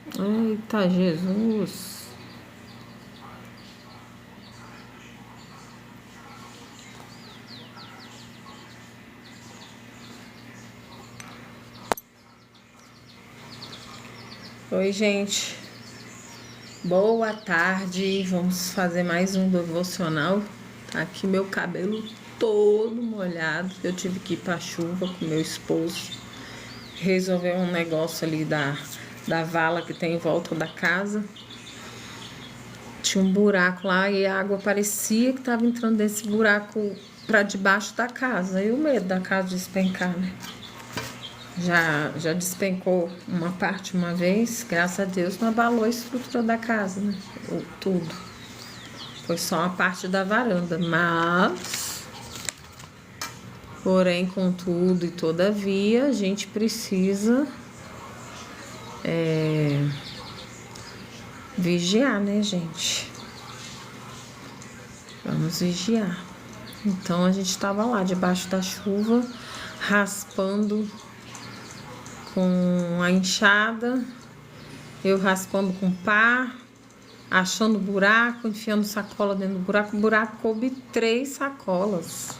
Eita, Jesus. Oi, gente. Boa tarde. Vamos fazer mais um devocional. Tá aqui meu cabelo todo molhado. Eu tive que ir pra chuva com meu esposo. Resolver um negócio ali da vala que tem em volta da casa. Tinha um buraco lá e a água parecia que tava entrando desse buraco pra debaixo da casa. E o medo da casa despencar, né? Já despencou uma parte uma vez, graças a Deus não abalou a estrutura da casa, né? Tudo. Foi só uma parte da varanda, mas, porém, contudo e todavia, a gente precisa vigiar, né, gente? Vamos vigiar. Então a gente estava lá debaixo da chuva, raspando com a enxada, eu raspando com pá, achando buraco, enfiando sacola dentro do buraco. O buraco coube 3 sacolas.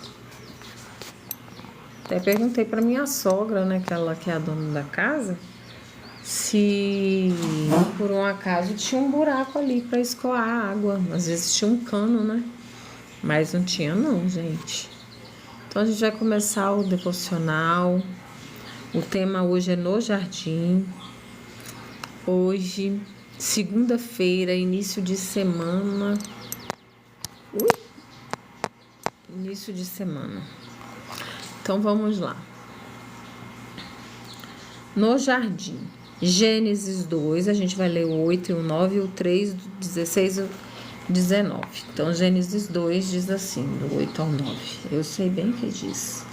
Até perguntei para minha sogra, né, que ela que é a dona da casa, se por um acaso tinha um buraco ali para escoar a água. Às vezes tinha um cano, né? Mas não tinha não, gente. Então a gente vai começar o devocional. O tema hoje é no jardim. Hoje, segunda-feira, início de semana. Início de semana. Então vamos lá. No jardim. Gênesis 2, a gente vai ler o 8 e o 9, e o 3, 16 e o 19. Então Gênesis 2 diz assim, do 8 ao 9. Eu sei bem o que diz.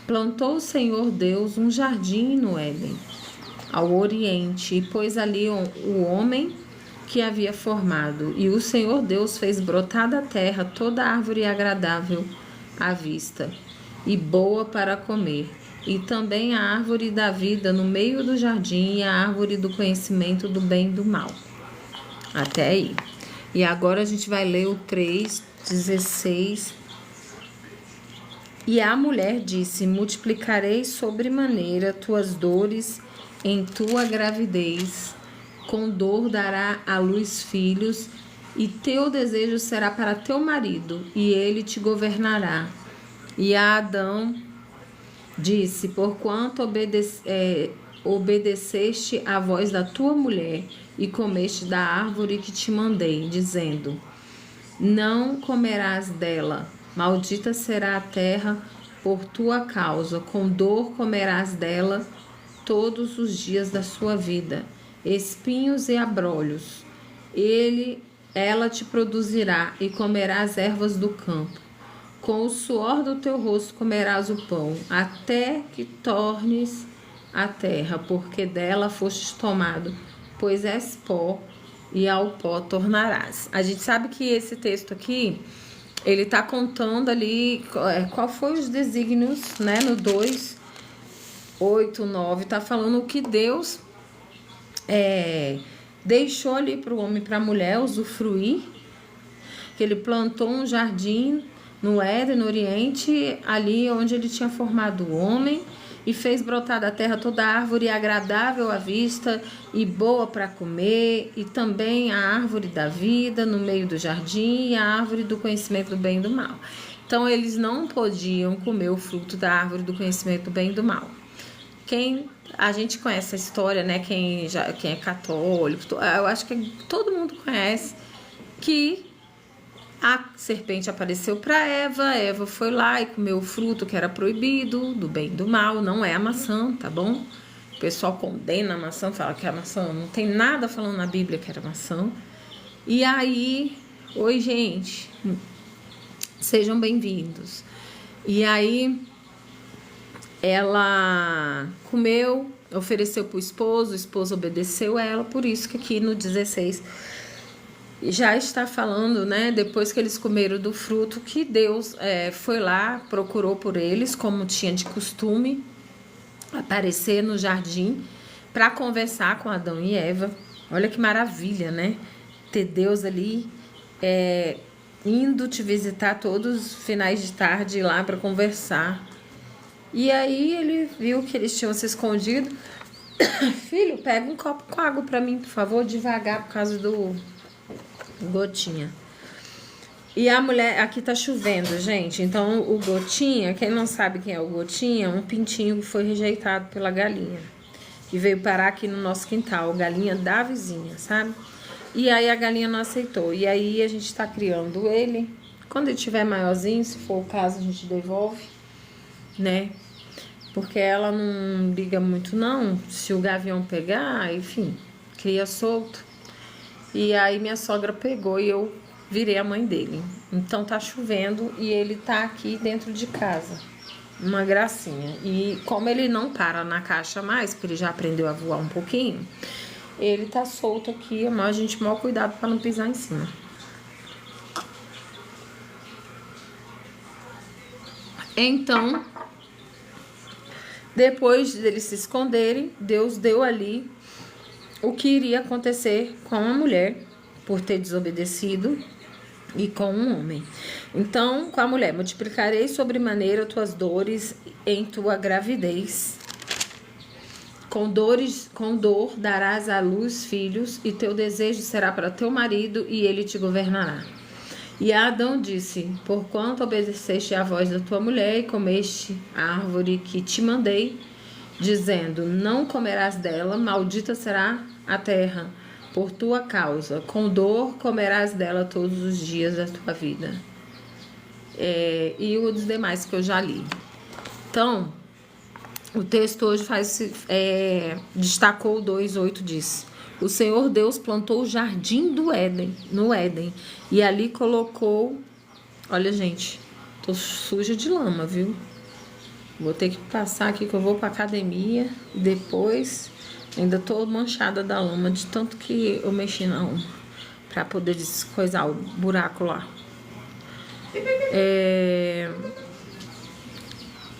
Plantou o Senhor Deus um jardim no Éden, ao oriente, e pôs ali o homem que havia formado. E o Senhor Deus fez brotar da terra toda árvore agradável à vista e boa para comer, e também a árvore da vida no meio do jardim e a árvore do conhecimento do bem e do mal. Até aí. E agora a gente vai ler o 3, 16. E a mulher disse: multiplicarei sobremaneira tuas dores em tua gravidez, com dor dará à luz filhos, e teu desejo será para teu marido, e ele te governará. E a Adão disse: porquanto obedeceste à voz da tua mulher, e comeste da árvore que te mandei, dizendo: não comerás dela. Maldita será a terra por tua causa, com dor comerás dela todos os dias da sua vida, espinhos e abrolhos. Ela te produzirá e comerás ervas do campo. Com o suor do teu rosto comerás o pão, até que tornes a terra, porque dela fostes tomado, pois és pó, e ao pó tornarás. A gente sabe que esse texto aqui, ele tá contando ali qual foi os desígnios, né? No 2, 8, 9, tá falando o que Deus deixou ali para o homem e para a mulher usufruir, que ele plantou um jardim no Éden, no Oriente, ali onde ele tinha formado o homem, e fez brotar da terra toda árvore agradável à vista e boa para comer, e também a árvore da vida no meio do jardim e a árvore do conhecimento do bem e do mal. Então eles não podiam comer o fruto da árvore do conhecimento do bem e do mal. A gente conhece a história, né? Quem é católico, eu acho que todo mundo conhece que a serpente apareceu para Eva foi lá e comeu o fruto que era proibido, do bem e do mal, não é a maçã, tá bom? O pessoal condena a maçã, fala que a maçã não tem nada falando na Bíblia que era maçã. E aí, oi gente, sejam bem-vindos. E aí, ela comeu, ofereceu para o esposo obedeceu ela, por isso que aqui no 16 já está falando, né, depois que eles comeram do fruto, que Deus foi lá, procurou por eles, como tinha de costume, aparecer no jardim, para conversar com Adão e Eva. Olha que maravilha, né? Ter Deus ali indo te visitar todos os finais de tarde lá para conversar. E aí ele viu que eles tinham se escondido. Filho, pega um copo com água para mim, por favor, devagar, por causa do Gotinha. E a mulher, aqui tá chovendo, gente, então o Gotinha, quem não sabe quem é o Gotinha, um pintinho que foi rejeitado pela galinha e veio parar aqui no nosso quintal, galinha da vizinha, sabe? E aí a galinha não aceitou, e aí a gente tá criando ele. Quando ele tiver maiorzinho, se for o caso, a gente devolve, né? Porque ela não liga muito não, se o gavião pegar, enfim, cria solto. E aí minha sogra pegou e eu virei a mãe dele. Então tá chovendo e ele tá aqui dentro de casa. Uma gracinha. E como ele não para na caixa mais, porque ele já aprendeu a voar um pouquinho, ele tá solto aqui, mas a gente mal cuidado para não pisar em cima. Então, depois deles se esconderem, Deus deu ali o que iria acontecer com a mulher por ter desobedecido e com um homem. Então, com a mulher, multiplicarei sobremaneira tuas dores em tua gravidez. Com dor darás à luz filhos, e teu desejo será para teu marido, e ele te governará. E Adão disse: porquanto obedeceste à voz da tua mulher e comeste a árvore que te mandei, dizendo: não comerás dela, maldita será a terra por tua causa, com dor comerás dela todos os dias da tua vida. E os demais que eu já li. Então, o texto hoje destacou o 2:8, diz: o Senhor Deus plantou o jardim do Éden, no Éden, e ali colocou, olha gente, tô suja de lama, viu? Vou ter que passar aqui que eu vou pra academia e depois ainda tô manchada da lama de tanto que eu mexi na lama pra poder descoisar o buraco lá.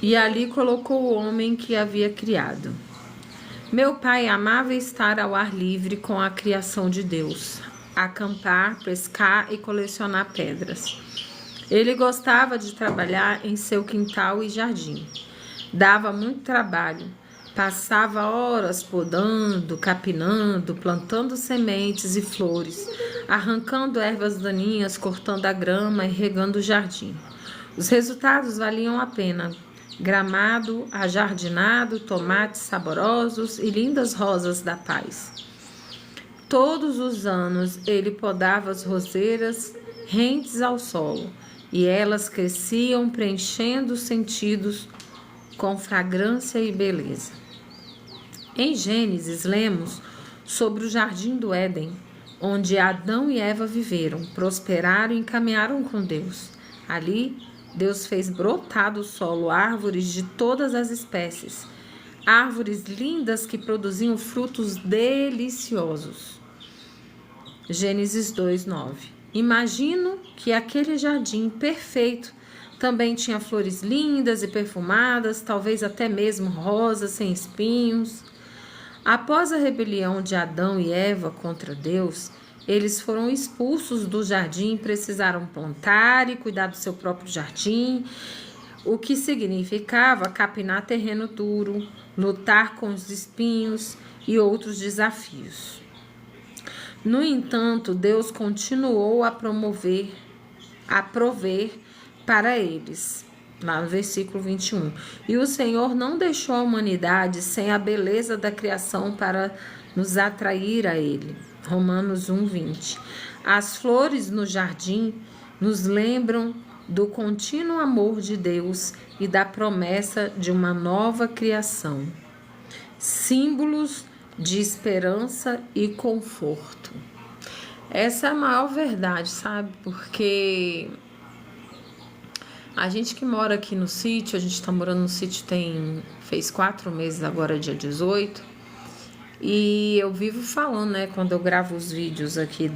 E ali colocou o homem que havia criado. Meu pai amava estar ao ar livre com a criação de Deus, acampar, pescar e colecionar pedras. Ele gostava de trabalhar em seu quintal e jardim. Dava muito trabalho. Passava horas podando, capinando, plantando sementes e flores, arrancando ervas daninhas, cortando a grama e regando o jardim. Os resultados valiam a pena. Gramado, ajardinado, tomates saborosos e lindas rosas da paz. Todos os anos ele podava as roseiras rentes ao solo, e elas cresciam preenchendo os sentidos com fragrância e beleza. Em Gênesis lemos sobre o jardim do Éden, onde Adão e Eva viveram, prosperaram e caminharam com Deus. Ali, Deus fez brotar do solo árvores de todas as espécies, árvores lindas que produziam frutos deliciosos. Gênesis 2:9. Imagino que aquele jardim perfeito também tinha flores lindas e perfumadas, talvez até mesmo rosas sem espinhos. Após a rebelião de Adão e Eva contra Deus, eles foram expulsos do jardim e precisaram plantar e cuidar do seu próprio jardim, o que significava capinar terreno duro, lutar com os espinhos e outros desafios. No entanto, Deus continuou a prover para eles, lá no versículo 21. E o Senhor não deixou a humanidade sem a beleza da criação para nos atrair a Ele. Romanos 1:20. As flores no jardim nos lembram do contínuo amor de Deus e da promessa de uma nova criação. Símbolos de esperança e conforto. Essa é a maior verdade, sabe? Porque a gente que mora aqui no sítio, a gente tá morando no sítio fez 4 meses agora, dia 18. E eu vivo falando, né, quando eu gravo os vídeos aqui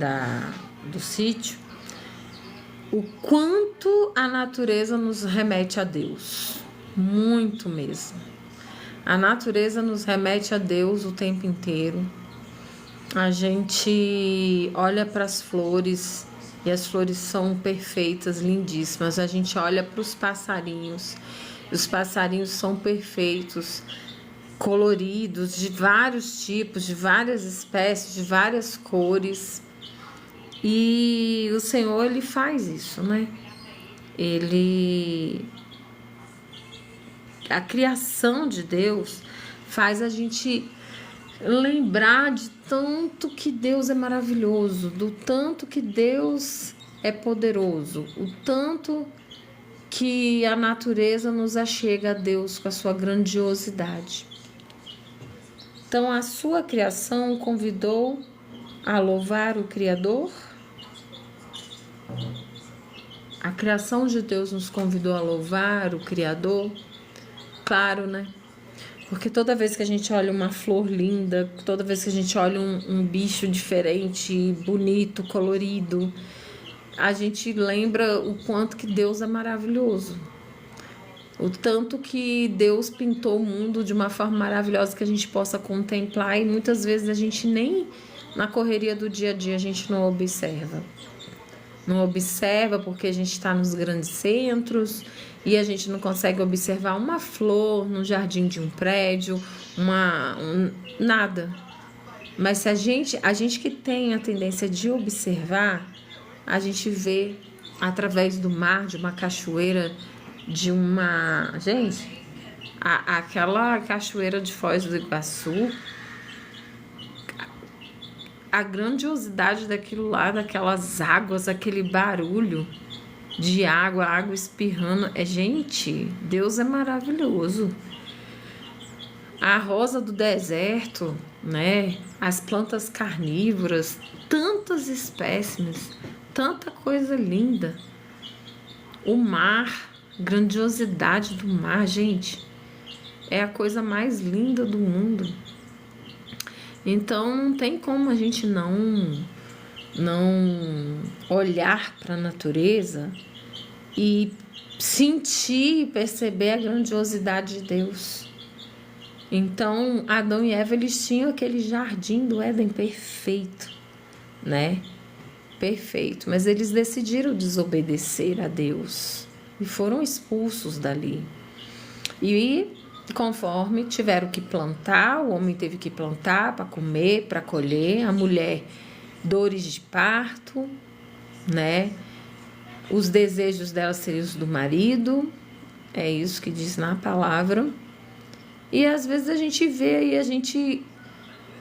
do sítio, o quanto a natureza nos remete a Deus. Muito mesmo. A natureza nos remete a Deus o tempo inteiro. A gente olha para as flores e as flores são perfeitas, lindíssimas. A gente olha para os passarinhos. Os passarinhos são perfeitos, coloridos, de vários tipos, de várias espécies, de várias cores. E o Senhor, Ele faz isso, né? A criação de Deus faz a gente lembrar de tanto que Deus é maravilhoso, do tanto que Deus é poderoso, o tanto que a natureza nos achega a Deus com a sua grandiosidade. Então, a sua criação convidou a louvar o Criador? A criação de Deus nos convidou a louvar o Criador? Claro, né? Porque toda vez que a gente olha uma flor linda, toda vez que a gente olha um bicho diferente, bonito, colorido, a gente lembra o quanto que Deus é maravilhoso. O tanto que Deus pintou o mundo de uma forma maravilhosa que a gente possa contemplar, e muitas vezes a gente nem na correria do dia a dia a gente não observa. Não observa porque a gente está nos grandes centros e a gente não consegue observar uma flor no jardim de um prédio, nada. Mas se a gente que tem a tendência de observar, a gente vê através do mar, de uma cachoeira, de uma... Gente, aquela cachoeira de Foz do Iguaçu, a grandiosidade daquilo lá, daquelas águas, aquele barulho de água espirrando. Gente, Deus é maravilhoso. A rosa do deserto, né? As plantas carnívoras, tantas espécimes, tanta coisa linda. O mar, grandiosidade do mar, gente, é a coisa mais linda do mundo. Então não tem como a gente não olhar para a natureza e sentir e perceber a grandiosidade de Deus. Então Adão e Eva, eles tinham aquele jardim do Éden perfeito, né? Perfeito, mas eles decidiram desobedecer a Deus e foram expulsos dali. E conforme tiveram que plantar, o homem teve que plantar para comer, para colher, a mulher dores de parto, né? Os desejos dela seriam os do marido, é isso que diz na palavra. E às vezes a gente vê aí a gente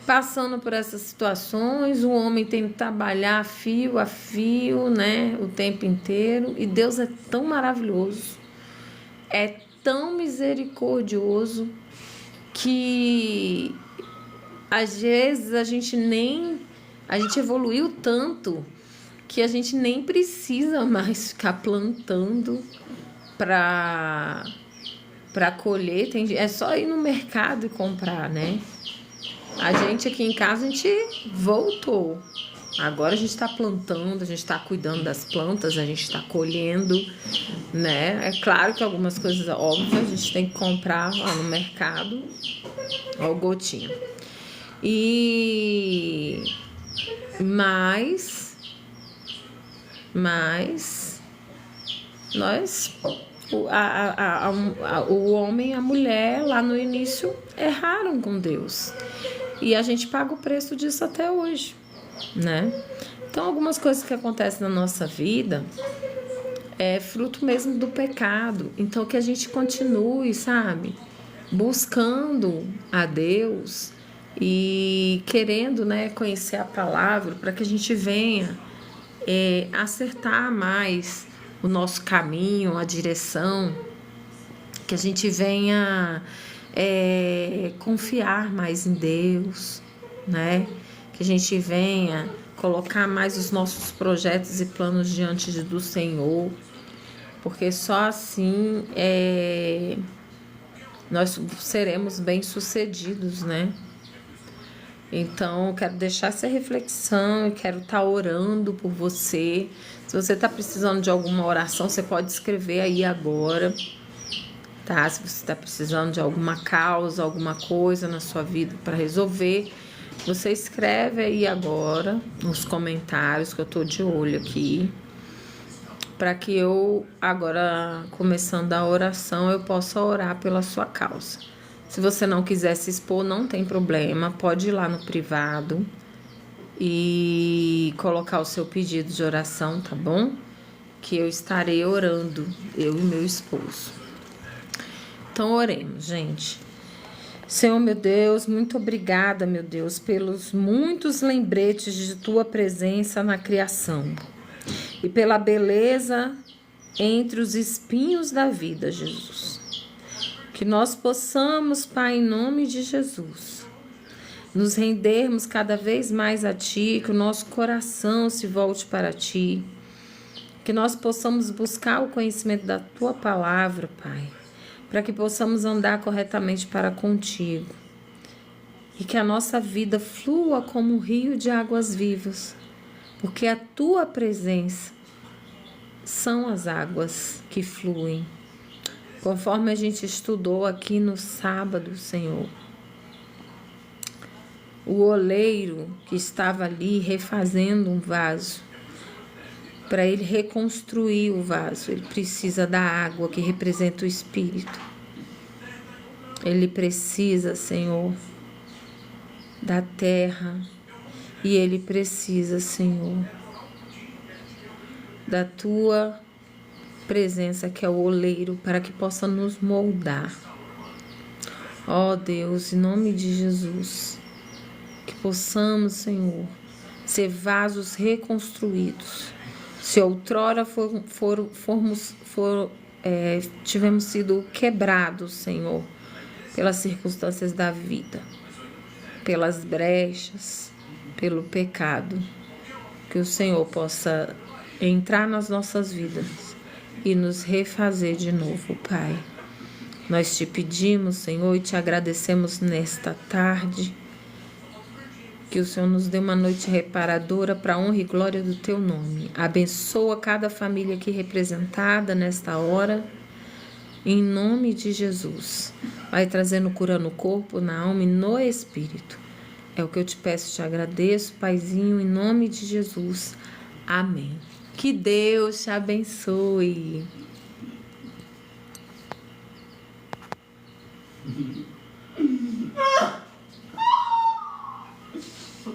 passando por essas situações, o homem tem que trabalhar fio a fio, né? O tempo inteiro, e Deus é tão maravilhoso, é tão misericordioso, que às vezes a gente evoluiu tanto que a gente nem precisa mais ficar plantando para colher. É só ir no mercado e comprar, né? A gente aqui em casa, a gente voltou. Agora a gente está plantando, a gente está cuidando das plantas, a gente está colhendo, né? É claro que algumas coisas óbvias a gente tem que comprar lá no mercado, ó, gotinha. Mas nós, o homem e a mulher lá no início erraram com Deus. E a gente paga o preço disso até hoje, né? Então, algumas coisas que acontecem na nossa vida é fruto mesmo do pecado. Então, que a gente continue, sabe? Buscando a Deus e querendo, né, conhecer a palavra, para que a gente venha acertar mais o nosso caminho, a direção, que a gente venha confiar mais em Deus, né? Que a gente venha colocar mais os nossos projetos e planos diante do Senhor, porque só assim nós seremos bem-sucedidos, né? Então, eu quero deixar essa reflexão, eu quero estar orando por você. Se você está precisando de alguma oração, você pode escrever aí agora. tá? Se você está precisando de alguma causa, alguma coisa na sua vida para resolver, você escreve aí agora nos comentários, que eu tô de olho aqui, para que eu, agora começando a oração, eu possa orar pela sua causa. Se você não quiser se expor, não tem problema, pode ir lá no privado e colocar o seu pedido de oração, tá bom? Que eu estarei orando, eu e meu esposo. Então, oremos, gente. Senhor, meu Deus, muito obrigada, meu Deus, pelos muitos lembretes de Tua presença na criação e pela beleza entre os espinhos da vida, Jesus. Que nós possamos, Pai, em nome de Jesus, nos rendermos cada vez mais a Ti, que o nosso coração se volte para Ti, que nós possamos buscar o conhecimento da Tua palavra, Pai, para que possamos andar corretamente para contigo e que a nossa vida flua como um rio de águas vivas, porque a Tua presença são as águas que fluem. Conforme a gente estudou aqui no sábado, Senhor, o oleiro que estava ali refazendo um vaso, para ele reconstruir o vaso, ele precisa da água que representa o Espírito. Ele precisa, Senhor, da terra, e ele precisa, Senhor, da Tua presença, que é o oleiro, para que possa nos moldar. Ó Deus, em nome de Jesus, que possamos, Senhor, ser vasos reconstruídos. Se outrora tivemos sido quebrados, Senhor, pelas circunstâncias da vida, pelas brechas, pelo pecado, que o Senhor possa entrar nas nossas vidas e nos refazer de novo, Pai. Nós te pedimos, Senhor, e te agradecemos nesta tarde, que o Senhor nos dê uma noite reparadora para a honra e glória do Teu nome. Abençoa cada família aqui representada nesta hora, em nome de Jesus. Vai trazendo cura no corpo, na alma e no espírito. É o que eu te peço e te agradeço, Paizinho, em nome de Jesus. Amém. Que Deus te abençoe.